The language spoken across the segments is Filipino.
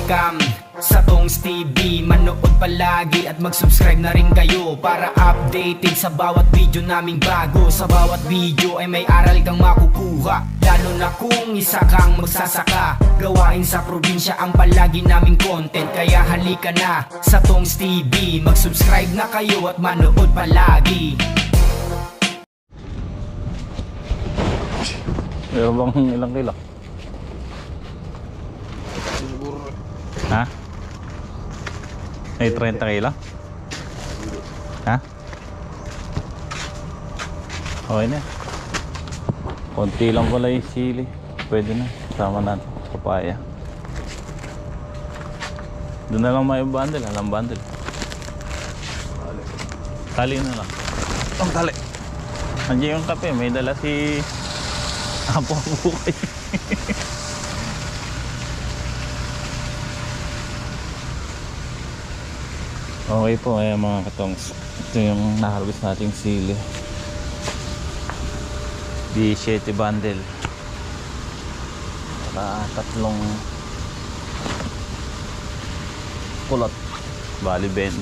welcome sa Tongs TV. Manood palagi at mag-subscribe na rin kayo para updated sa bawat video naming bago. Sa bawat video ay may aral kang makukuha, lalo na kung isa kang magsasaka. Gawain sa probinsya ang palagi naming content, kaya halika na sa Tongs TV. Mag-subscribe na kayo at manood palagi. Meron bang ilang kilo? Ha? May 30 kilo? Ha? Okay na. Konti lang pala yung sili. Pwede na. Sama natin. Papaya. Doon na lang may bundle. Alam bundle. Tali na lang. Ang tali. Andiyan yung kape. May dala si Apo Bukay. Okay po, ayan mga katongs. Ito yung naharvest nating sili. B7 bundle. Para tatlong kulot. Bali 20.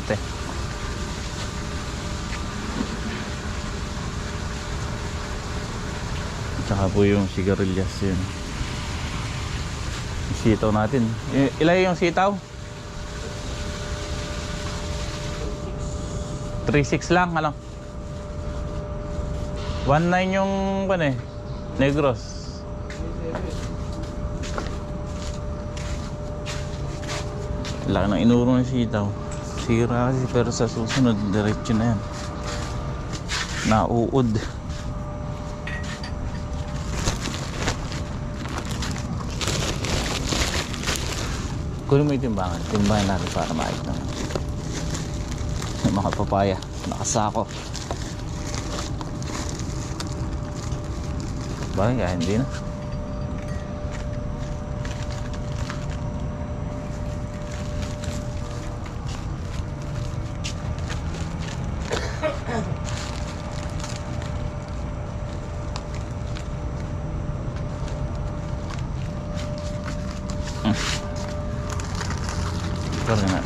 Tsaka po yung sigarilyas yun. Yung sitaw natin. Ilay yung sitaw? 3.6 lang, ano? 1.9 yung Negros. Laki ng inuro ng sitaw. Sira kasi, pero sa susunod diretso na yan. Nauud. Kunin mo yung timbangan. Timbangan natin para maayos naman. Mga papaya, nakasako. Bagay, hindi na. Karena na.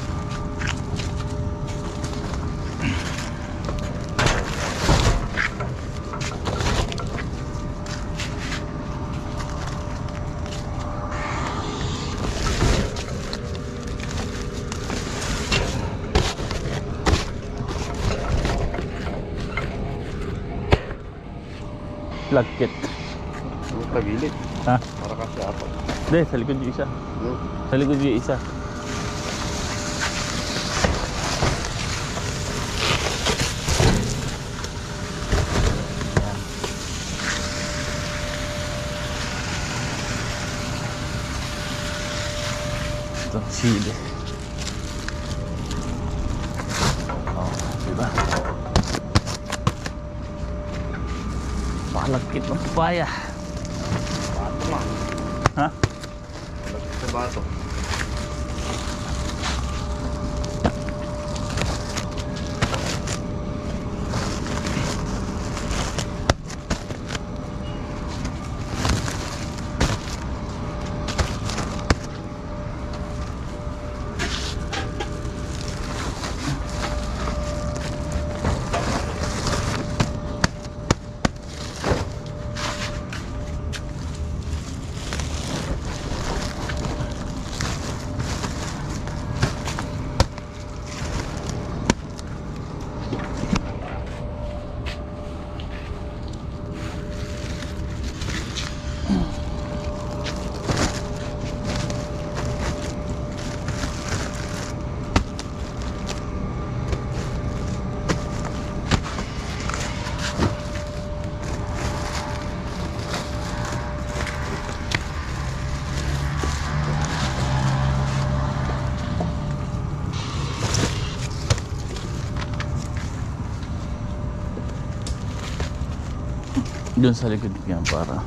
Lagkit. Tagilid. Ha? Para kasi apat. Hindi, sa likod yung isa. Sa likod yung isa. Ito, sili. Oh, diba? Pakalagkit ng papaya. Bato ma. Ha? Lagkit sa bato. Doon sa likod yan para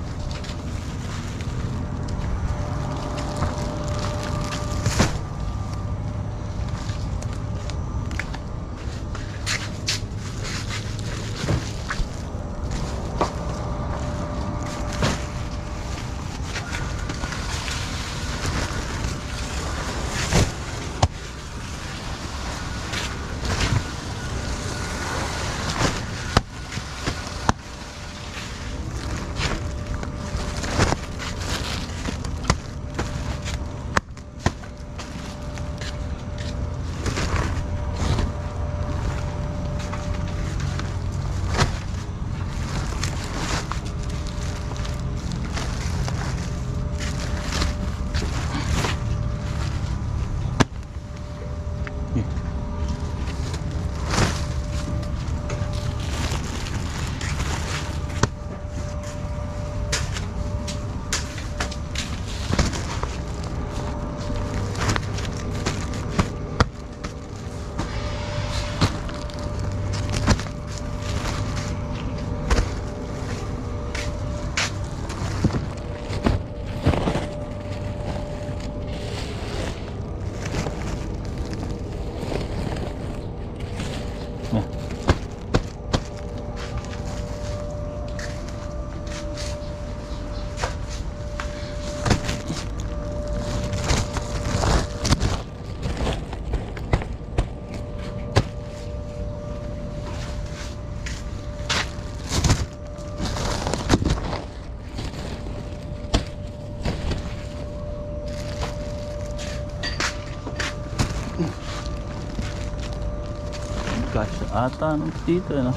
Kasya ata ano dito ano.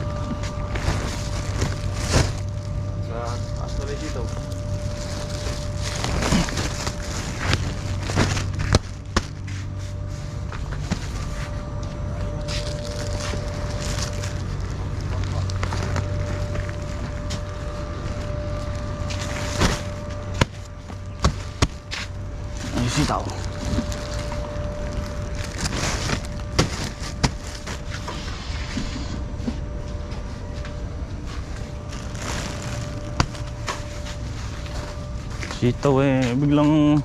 Sa taas na rin dito. Ay sitaw. Sitaw biglang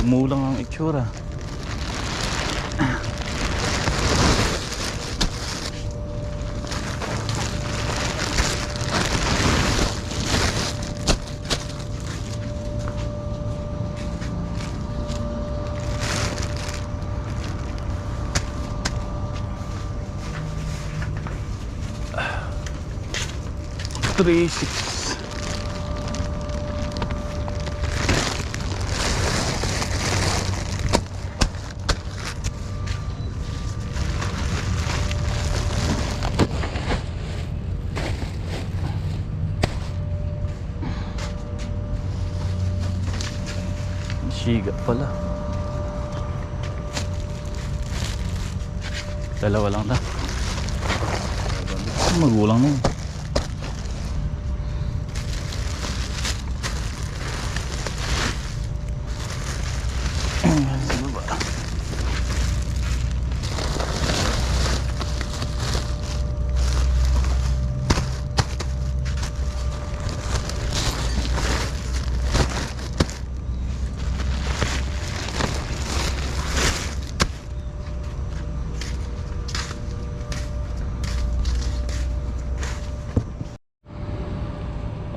umulang ang itsura. Three, six. Siga pala. Dalawa lang na. Magulang na yun. Ano ba?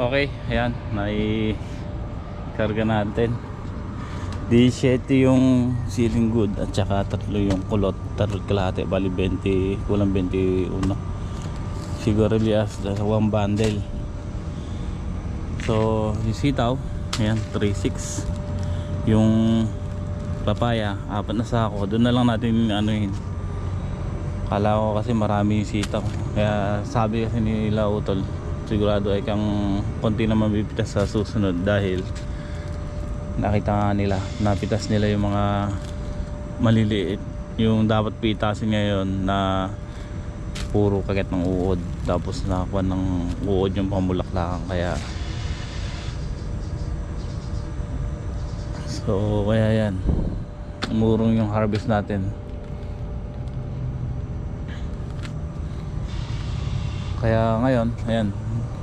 Okay, ayan, karga natin. 17 yung ceiling good at saka 3 yung kulot, 3 kalahati, bali 20, kulang 21. Siguro lias sa 1 bundle. So, yung sitaw, ayan, 3.6. Yung papaya, 4 na sako. Doon na lang natin anuhin. Kala ko kasi marami yung sitaw. Kaya sabi kasi nila Utol, sigurado ay kang konti na mabipitas sa susunod dahil nakita nga nila, napitas nila yung mga maliliit, yung dapat pitasin ngayon na puro kagat ng uod, tapos nakakuha ng uod yung pamulaklakan. Kaya yan, umurong yung harvest natin. Kaya ngayon, ayan,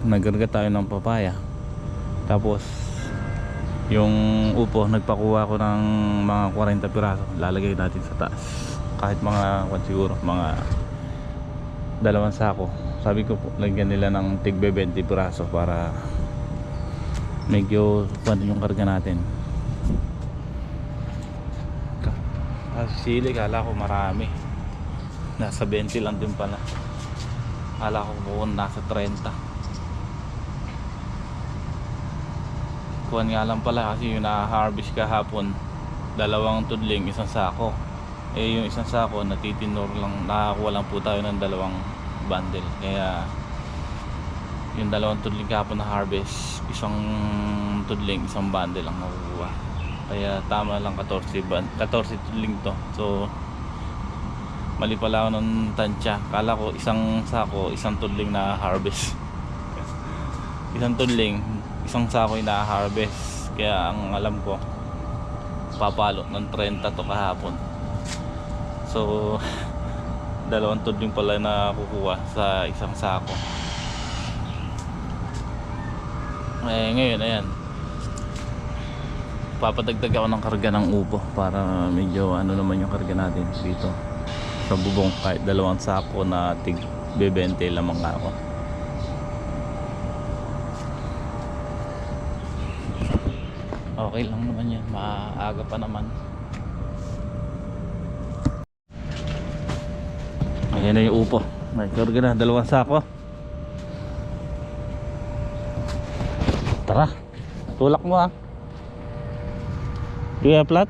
nagkarga tayo ng papaya. Tapos yung upo, nagpakuha ko ng mga 40 piraso, lalagay natin sa taas. Kahit mga siguro mga 2 sako. Sabi ko po, lagyan nila ng tig 20 piraso para medyo pwede yung karga natin. Sili, kala ko marami, nasa 20 lang din pala. Kala ko buon nasa 30. Kuhan nga lang pala kasi yung na-harvest kahapon, 2 tudling, 1 sako. Yung 1 sako natitinor lang, nakakuha lang po tayo ng 2 bundle. Kaya yung 2 tudling kahapon na harvest, 1 tudling, 1 bundle lang nakukuha. Kaya tama lang 14 tudling to. So mali pala ako ng tansya. Kala ko 1 sako, 1 tudling na harvest. 1 tudling, 1 sako yung na-harvest. Kaya ang alam ko, papalo ng 30 to kahapon. So 2 tudling pala na kukuha sa 1 sako. Ngayon ayan, papadagdag ako ng karga ng upo para medyo ano naman yung karga natin dito sa bubong. Kahit 2 sako na tig 20 lamang ako. Okay lang naman yan, maaga pa naman. Ayan na yung upo, may karga na 2 sako. Tara, tulak mo ha. Do you have flat?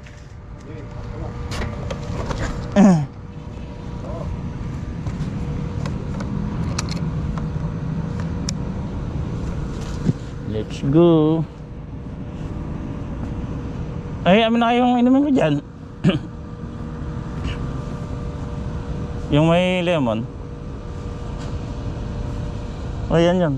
Let's go. Ay, amin na kayong inumin ko dyan. Yung may lemon. Ayan yan.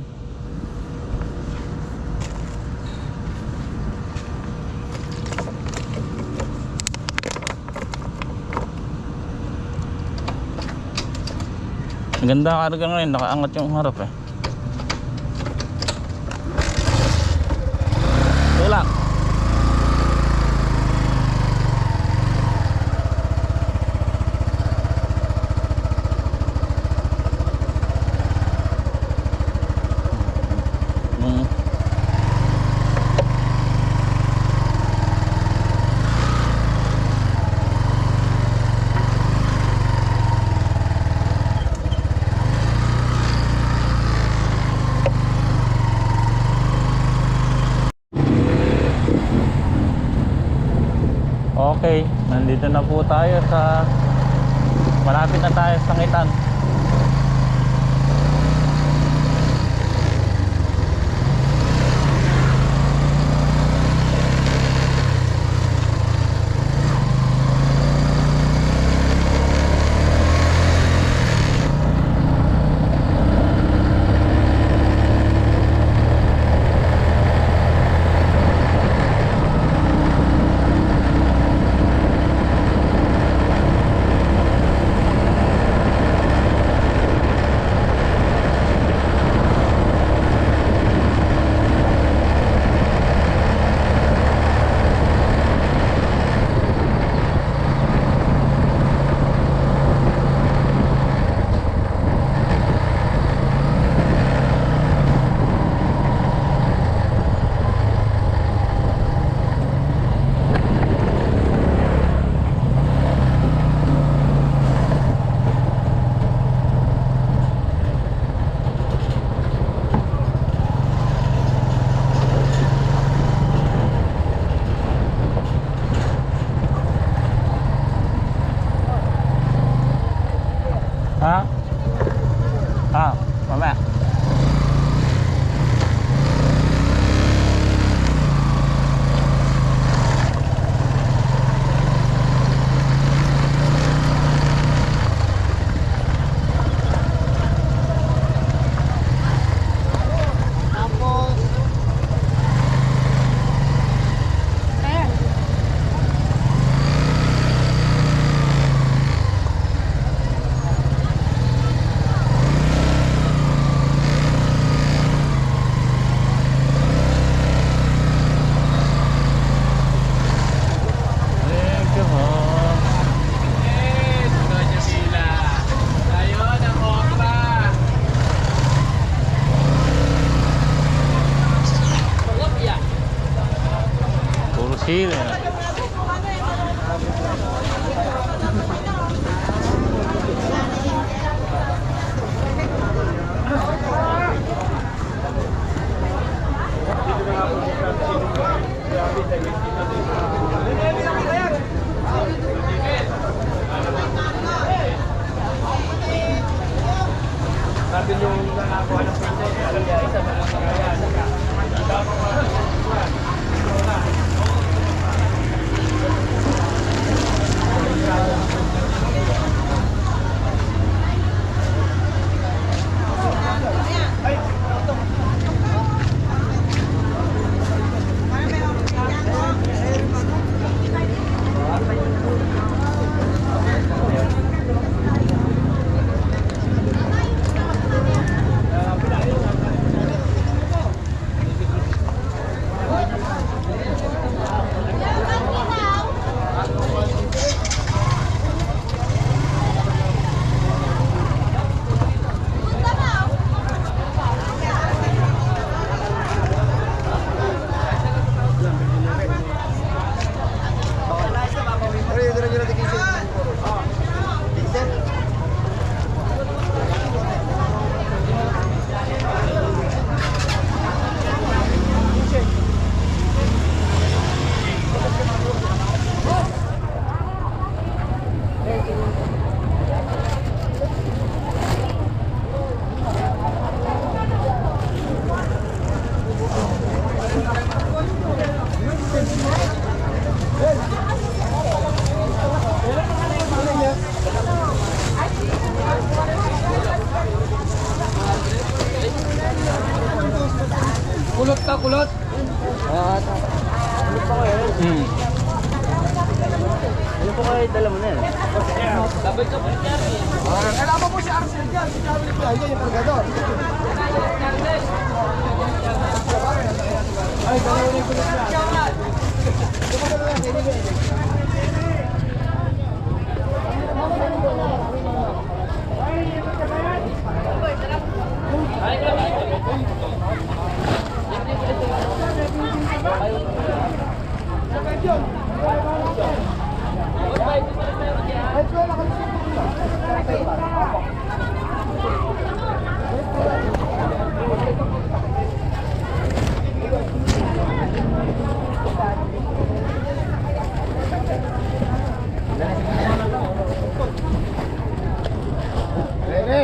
Maganda ang karga ngayon, nakaangat yung harap eh. Wala. Okay, nandito na po tayo sa malapit na tayo sa Sangitan. Ha? Ah, mamaya. Chile. Sabi yung nakakuha ng pwede, alam niya, isa na lang sa kaya. Ano po kayo dala mo na yan? Kailangan mo si Arcel dyan, si Charlie Playa, yan yung kargador. Ay, dalawa na yung kulit niya. Rene,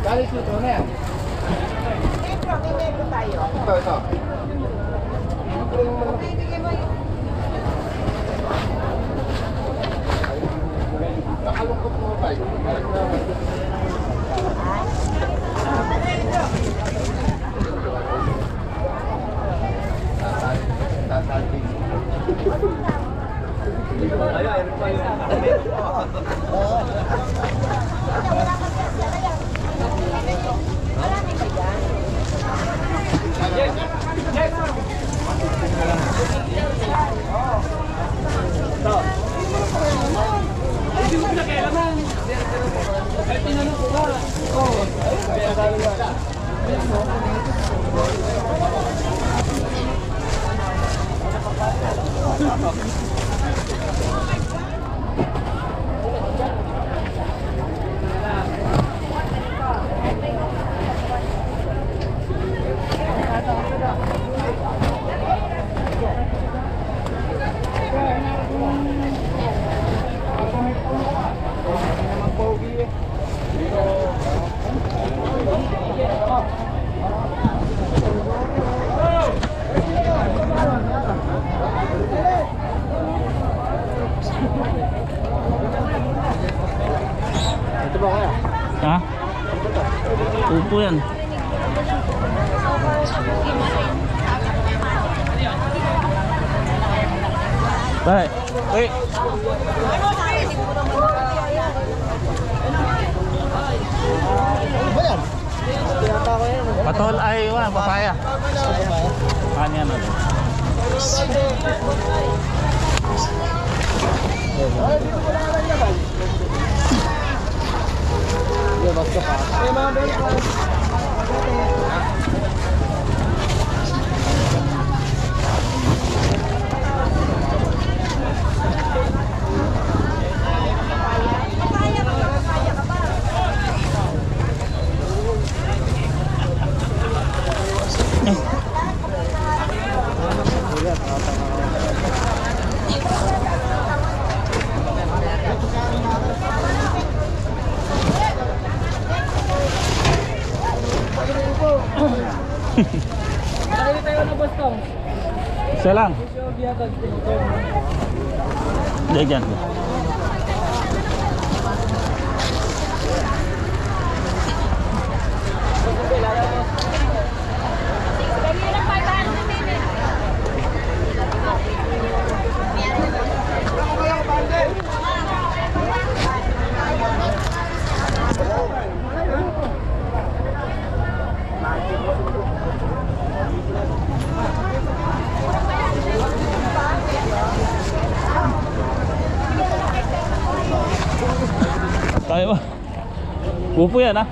galis nito na yan. Ito. Nakalungkot mo tayo. Ito ba kaya? Ha? Upo yan. Bye. Wait. Ano ba yan? Patol ay wala, papaya. Kanya na. Ay, dito ko lang lang yan. Basta pa. Ay, mga balik. Nakili tayo na boss Tom. Isa lang. Show biyagag dito. Diyan. Tayo ba? Upo yan ha?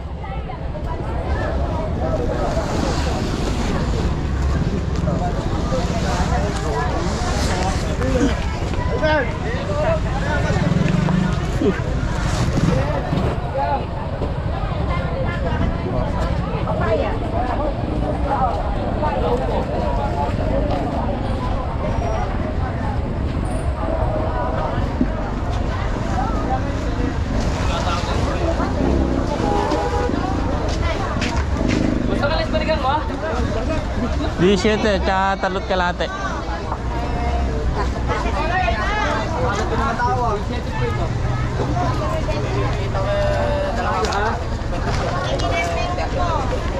Basta kalis balikan mo ah. 17 tsaka talot kalate.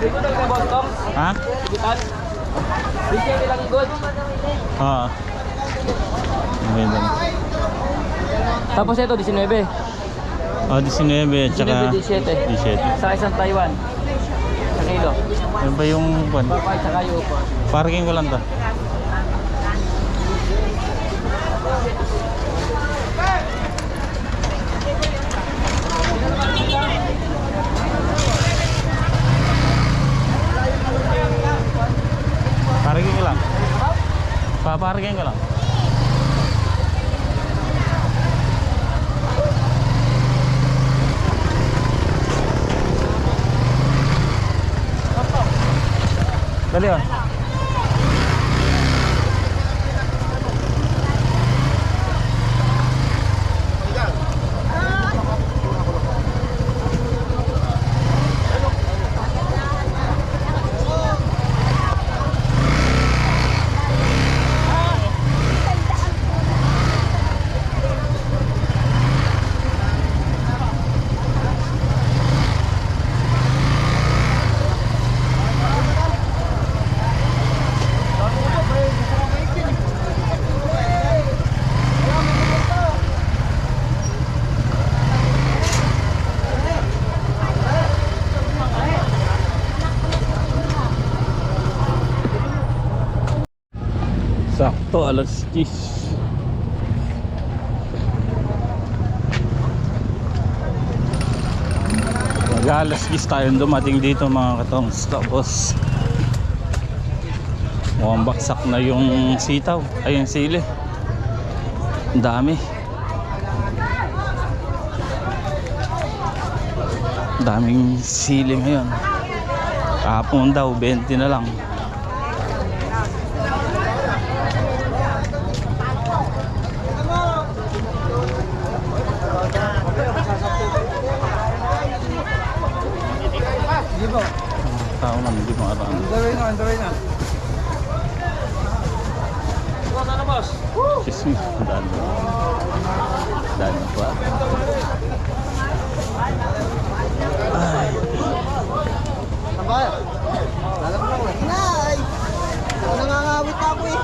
Dito na kay boss Tom. Ha? Bitan. Bitan ilang good. Oo. May lang. Tapos ito, 19. Oh, 19 at saka 17. 17. Sa isang Taiwan. Sa kilo. Ano ba yung kwan? Bakit saka yung upo. Parking ko lang to. Parking ko lang. Paparking ko lang. Dali oh. Sakto, alas 10. Mag-alas 10 tayong dumating dito mga katongs. Tapos mukhang baksak na yung sitaw. Ay, yung sili. Ang dami. Daming sili ngayon. Kahapon daw 20 na lang. Tao lang, hindi makaraan. Andaray na. Excuse me. Daan na. Daan na pa. Ay. Sabay. Alam mo lang. Hinay! Nangangawit na ako eh.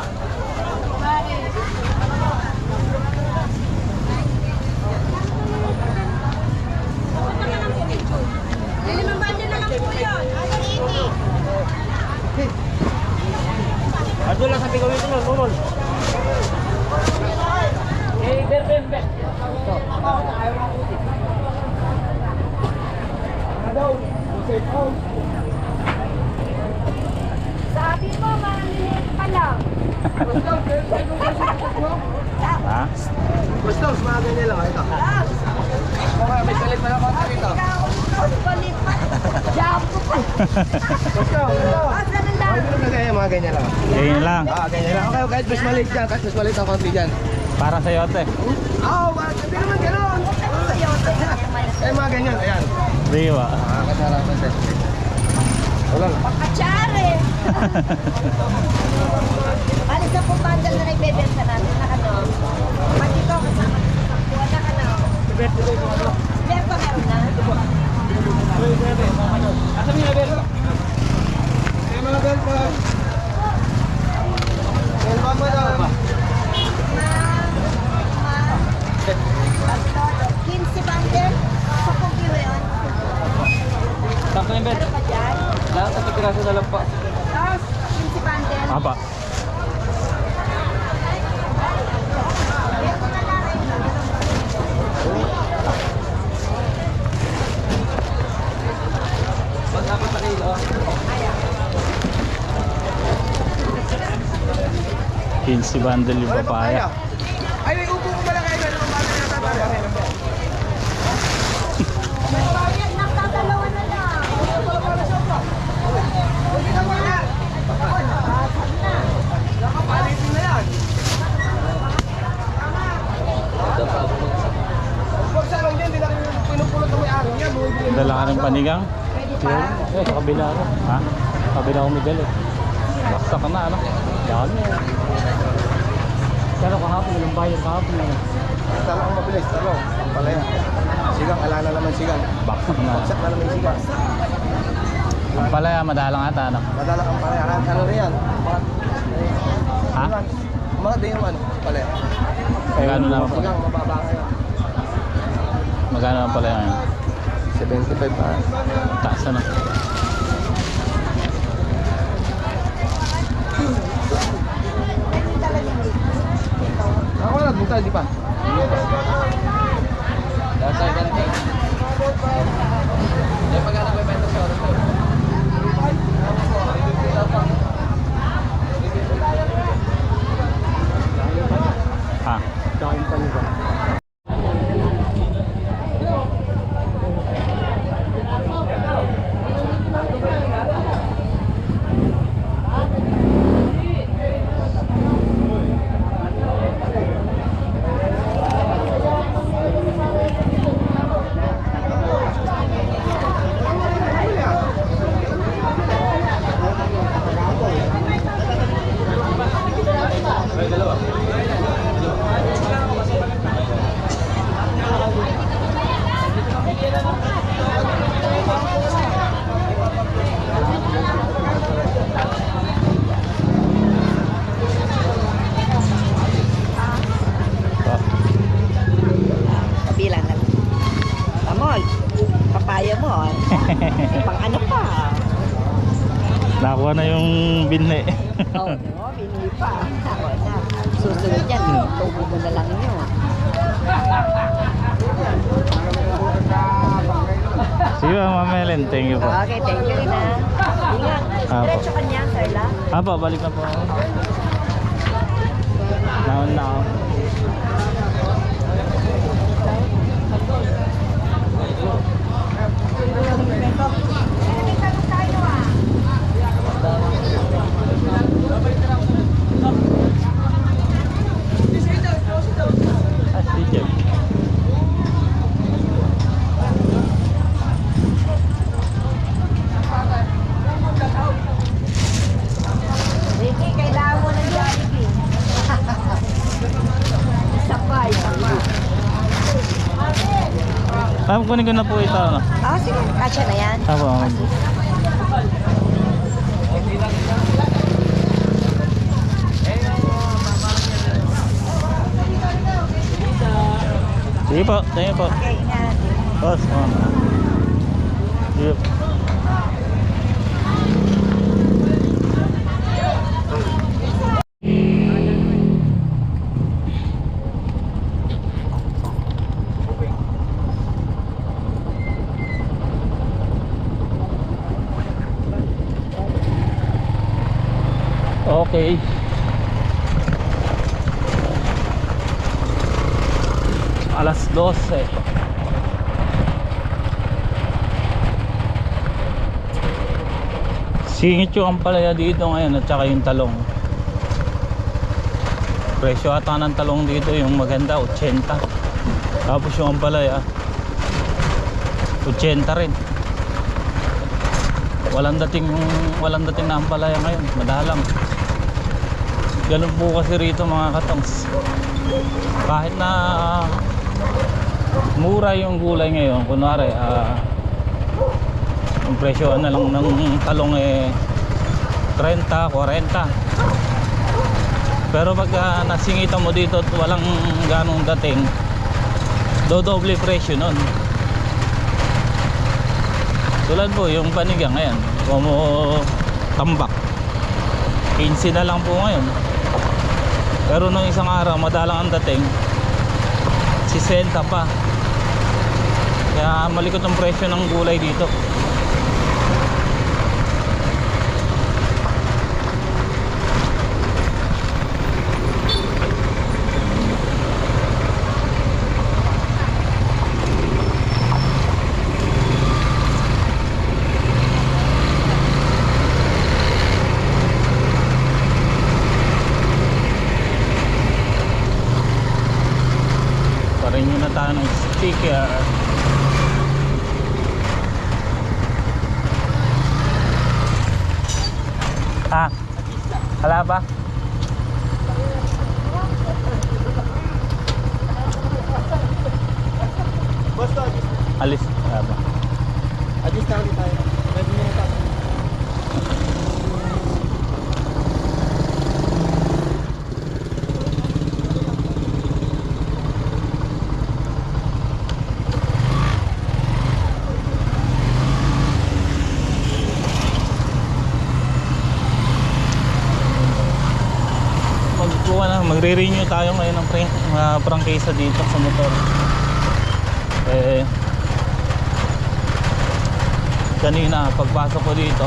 Ato lang sa tigawin ito, Lulol. Eh, ber. Sabi mo, maliliit pa lang. Ha? Basta, mga ganyan lang. Ito. Okay, may salit pa lang ako dito. Kulit pa. Jumbo pa. Basta, basta. Asa na lang. Mga ganyan lang. Ganyan lang. Ganyan lang. Okay, kahit mas maliit dyan. Kahit mas maliit ang konti dyan. Para sa yote. Hindi naman gano'n. Mga ganyan. Ayan. Riwa. Kasalaman sa wala lang. Pakatsare. Bali sa pupandal na nagbebenta natin na ano. Pati ito kasama sa saktuan na ano. Meron pa meron na. Asa mo yung ber? Mga belpan. Belpan mo daw. 15 bundle. Kapag yun. Sakto yung ber. Meron pa dyan. Lahat sa pipiraso na lang pa. Tapos, 15 bundle. Apa. Pag-apat na kilo. 15 bundle yung papaya. Ay, may upo ko pala kayo. Anong bagay na tatalo? Bakit? Nagtatalawa na lang. Hindi ka muna. Basag na. Nakapalitin na yan. Pag sa lang yan, hindi na kayo pinupulot ng may-ari niya. Dala ka ng panigang? Pwede pa. Eh, sa kabila ako. Ha? Kabila ako Miguel eh. Baksak ka na ano? Yan eh. Pero kahapon, walang bayad kahapon eh. Tama ang mabilis. Talo, ang palaya. Sigang, ala na naman sigang. Baksak na. Baksak na naman yung sigang. Ang palaya, madalang ata ano? Madala ang palaya. Ano rin yan? Ha? Mababa din yung ano, pala. Magkano naman po? Hanggang mababa ngayon. Magkano naman pala yan? 75 pa. Taas na. Ako na, buntay, di pa. Dasay ka na kayo. Yung pagkana ko yung benta sa oras ko. Ha? Kain pa nila. Kabilang na lang. Amol, papaya mo. Pang ano pa? Nakuha na yung binhi. Oo, binili pa. Ako na. Susunod yan, tubo mo na lang yun. Sige Ma'am Ellen, thank you po. Okay, thank you rin ha. Ingat. Apo. Diretso ka niya, Sir La. Apa, balik na po ako. Naon na ako. Ah, si Jeff. Ricky, kailangan mo ng Jollibee. Sabay, sabay. Ma'am, kunin ko na po ito. Ano? Ah, sige. Kasya na yan. Apo, Ah, ma'am. sige. Sige po, thank you po. Okay, ingat. Boss, ma'am. Yep. Okay. Alas 12. Singit yung ampalaya dito ngayon at saka yung talong. Presyo ata ng talong dito yung maganda 80. Tapos yung ampalaya 80 rin. Walang dating na ampalaya ngayon, madalang. Ganun po kasi rito mga katongs. Kahit na mura yung gulay ngayon, kunwari ang presyo na lang ng talong 30, 40. Pero pag nasingitan mo dito at walang ganong dating, dodoble presyo nun. Tulad po yung panigang ngayon, como tambak 15 na lang po ngayon. Pero nung isang araw madalang ang dating 60 pa. Kaya malikot ang presyo ng gulay dito. Parin nyo na tayo ng sticker. Ah, wala ba? Alis, wala ba? Adjust na ulit tayo. Pwede mo na tayo. magre-renew tayo ngayon ng prangkisa dito sa motor. Kanina pagpasok ko dito,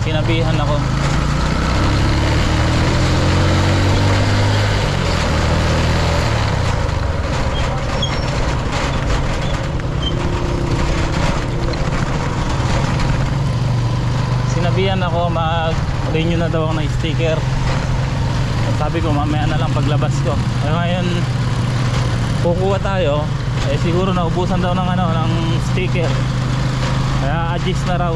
sinabihan ako. Sinabihan ako mag-renew na daw ako ng sticker. At sabi ko mamaya na lang paglabas ko. Ngayon kukuha tayo, siguro naubusan daw ng sticker. Kaya adjust na raw.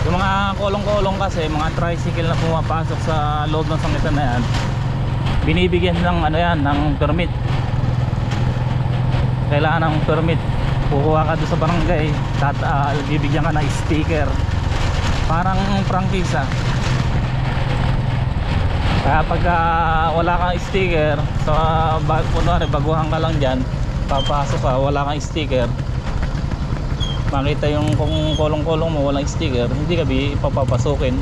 Yung mga kolong-kolong kasi, mga tricycle na pumapasok sa loob ng sangitan na yan, binibigyan ng permit. Kailangan ng permit. Kukuha ka doon sa barangay, bibigyan ka ng sticker, parang prangkisa. Kaya pagka wala kang sticker, so kunwari baguhan ka lang dyan, papasok ka, wala kang sticker, makita yung kung kolong-kolong mo walang sticker, hindi ka ipapapasukin.